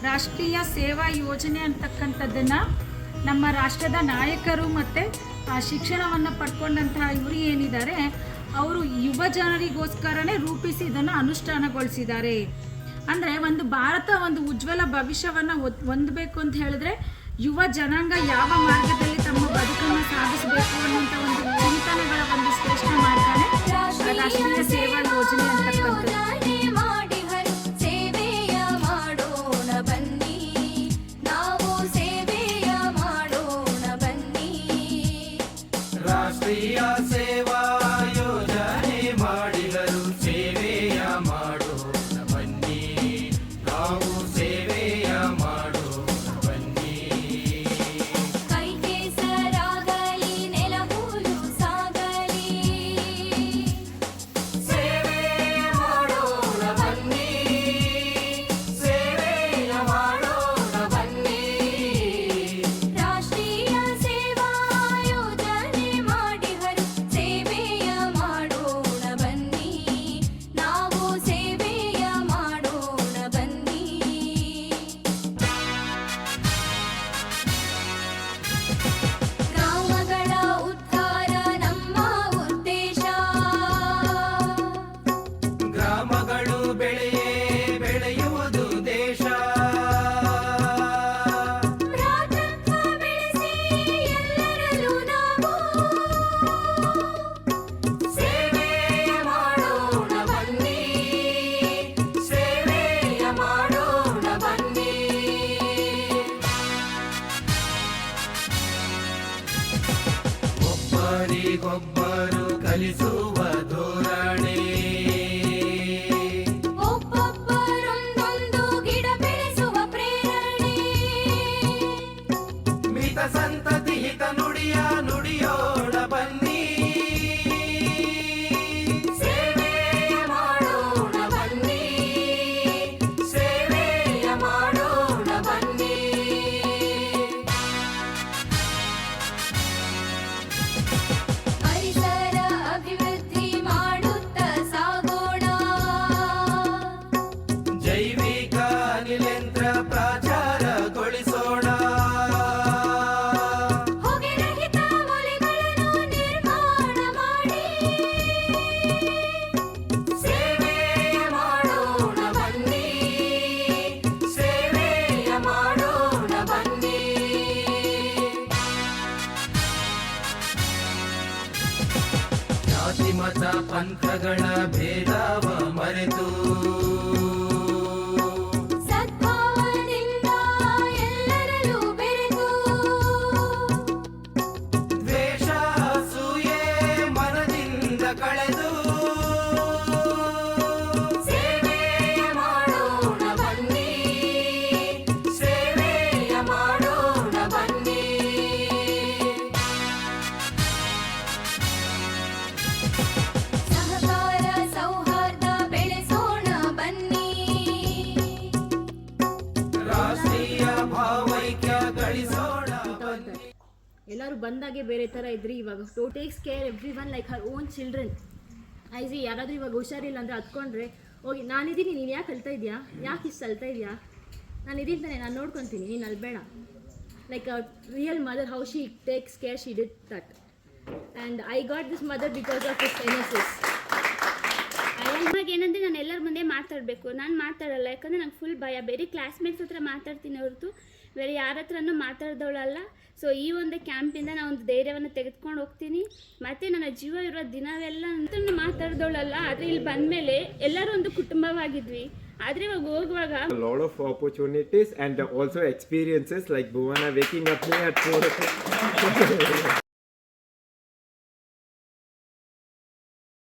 ರಾಷ್ಟ್ರೀಯ ಸೇವಾ ಯೋಜನೆ ಅಂತಕ್ಕಂಥದ್ದನ್ನು ನಮ್ಮ ರಾಷ್ಟ್ರದ ನಾಯಕರು ಮತ್ತು ಶಿಕ್ಷಣವನ್ನು ಪಡ್ಕೊಂಡಂತಹ ಇವರು ಏನಿದ್ದಾರೆ ಅವರು ಯುವ ಜನರಿಗೋಸ್ಕರನೇ ರೂಪಿಸಿ ಇದನ್ನು ಅನುಷ್ಠಾನಗೊಳಿಸಿದ್ದಾರೆ. ಅಂದರೆ ಒಂದು ಭಾರತ ಒಂದು ಉಜ್ವಲ ಭವಿಷ್ಯವನ್ನು ಹೊಂದಬೇಕು ಅಂತ ಹೇಳಿದ್ರೆ ಯುವ ಜನಾಂಗ ಯಾವ ಮಾರ್ಗದಲ್ಲಿ ತಮ್ಮ ಬದುಕನ್ನು ಸಾಗಿಸಬೇಕು ಅನ್ನೋಂಥ ಒಂದು ಚಿಂತನೆಗಳ ಒಂದು ಶ್ರೇಷ್ಠ ಮಾರ್ಗನೇ ರಾಷ್ಟ್ರೀಯ ಸೇವಾ ಯೋಜನೆ ಅಂತಕ್ಕಂಥದ್ದು. ರಾಷ್ಟ್ರೀಯ ಸೇವಾ ಯೋಜನೆ ಮಾಡಿದರು ಸೇವೆಯ ಮಾಡೋಣ ಬನ್ನಿ, ನಾವು ಸೇವೆಯ ಮಾಡೋಣ ಬನ್ನಿ. ಕೈ ಕೆಸರಾಗಲಿ ನೆಲಹೂಲು ಸಾಗಲಿ, ಸೇವೆ ಮಾಡೋಣ ಬನ್ನಿ, ಸೇವೆಯ ಮಾಡೋಣ ಬನ್ನಿ. ರಾಷ್ಟ್ರೀಯ ಸೇವಾ ಯೋಜನೆ ಮಾಡಿಹರು ಸೇವೆಯ ಮಾಡೋಣ ಬನ್ನಿ, ನಾವು ಸೇವೆಯ ಮಾಡೋಣ ಬನ್ನಿ. ಗ್ರಾಮಗಳ ಉದ್ಧಾರ ನಮ್ಮ ಉದ್ದೇಶ, ಗ್ರಾಮಗಳು ಬೆಳೆಯುವುದು ದೇಶ. ಭ್ರಾತೃತ್ವ ಬೆಳೆಸಿ ಎಲ್ಲರಲ್ಲೂ ನಾವು ಸೇವೆಯ ಮಾಡೋಣ ಬನ್ನಿ, ಸೇವೆಯ ಮಾಡೋಣ ಬನ್ನಿ. ಒಬ್ಬರಿಗೊಬ್ಬರು ಕಲಿಸುವ ಧೋರಣೆ, ಒಬ್ಬೊಬ್ಬರೊಂದೊಂದು ಗಿಡ ಬೆಳೆಸುವ ಪ್ರೇರಣೆ, ಮಿತ ಸಂತತಿ ಹಿತ ನುಡಿಯೋಣ ಬನ್ನಿ, ಸೇವೆಯ ಮಾಡೋಣ ಬನ್ನಿ, ಸೇವೆಯ ಮಾಡೋಣ ಬನ್ನಿ. ಪರಿಸರ ಅಭಿವೃದ್ಧಿ ಮಾಡುತ್ತ ಸಾಗೋಣ, ಜೈವಿಕ ಅನಿಲೇಂದ್ರ ಪ್ರಾಚಾರಗೊಳಿಸೋಣ, ಹೊಗೆ ರಹಿತ ಒಲೆಗಳನ್ನು ನಿರ್ಮಾಣ ಮಾಡಿ, ಸೇವೆಯ ಮಾಡೋಣ ಬನ್ನಿ, ಸೇವೆಯ ಮಾಡೋಣ ಬನ್ನಿ. ಜಾತಿ ಮತ ಪಂಥಗಳ ಭೇದವ ಮರೆತು ಸದ್ಭಾವದಿಂದ ಎಲ್ಲರಲ್ಲೂ ಬೆರೆತು, ದ್ವೇಷ ಅಸೂಯೆ ಮನದಿಂದ ಕಳೆದು, ಸೇವೆಯ ಮಾಡೋಣ ಬನ್ನಿ, ಸೇವೆಯ ಮಾಡೋಣ ಬನ್ನಿ. ಸಹಕಾರ ಸೌಹಾರ್ದ ಬೆಳೆಸೋಣ ಬನ್ನಿ, ರಾಷ್ಟ್ರೀಯ ಭಾವೈಕ್ಯ ಗಳಿಸೋಣ ಬನ್ನಿ. ಎಲ್ಲರೂ ಬಂದಾಗೆ ಬೇರೆ ಥರ ಇದ್ರಿ. ಇವಾಗ takes care every one like her own children. IC ಯಾರಾದರೂ ಇವಾಗ ಹುಷಾರಿಲ್ಲ ಅಂದರೆ ಹತ್ಕೊಂಡ್ರೆ ಹೋಗಿ ನಾನಿದ್ದೀನಿ, ನೀನು ಯಾಕೆ ಅಳ್ತಾ ಇದೆಯಾ, ಯಾಕೆ ಇಷ್ಟು ಅಳ್ತಾ ಇದೆಯಾ, ನಾನು ಇದೀನಿ ತಾನೆ, ನಾನು ನೋಡ್ಕೊತೀನಿ, ನೀನು ಅಲ್ಬೇಡ. Like a real mother, how she takes care, she did that. And I got this mother because of this energies. ಇವಾಗ ಏನಂದರೆ ನಾನು ಎಲ್ಲರ ಮುಂದೆ ಮಾತಾಡಬೇಕು, ನಾನು ಮಾತಾಡಲ್ಲ, ಯಾಕಂದರೆ ನಂಗೆ ಫುಲ್ ಭಯ. ಬೇರೆ ಕ್ಲಾಸ್ಮೇಟ್ಸ್ ಹತ್ರ ಮಾತಾಡ್ತೀನಿ ಹೊರತು ಬೇರೆ ಯಾರ ಹತ್ರನೂ ಮಾತಾಡ್ದವಳಲ್ಲ. ಸೊ ಈ ಒಂದು ಕ್ಯಾಂಪಿಂದ ನಾನು ಒಂದು ಧೈರ್ಯವನ್ನು ತೆಗೆದುಕೊಂಡು ಹೋಗ್ತೀನಿ. ಮತ್ತು ನನ್ನ ಜೀವ ಇರೋ ದಿನವೆಲ್ಲ ಅಂತ ಮಾತಾಡ್ದವಳಲ್ಲ. ಆದರೆ ಇಲ್ಲಿ ಬಂದಮೇಲೆ ಎಲ್ಲರೂ ಒಂದು ಕುಟುಂಬವಾಗಿದ್ವಿ. ಆದರೆ ಇವಾಗ ಹೋಗುವಾಗ a lot of opportunities and also experiences like Bhuvana waking up me at 4 o'clock.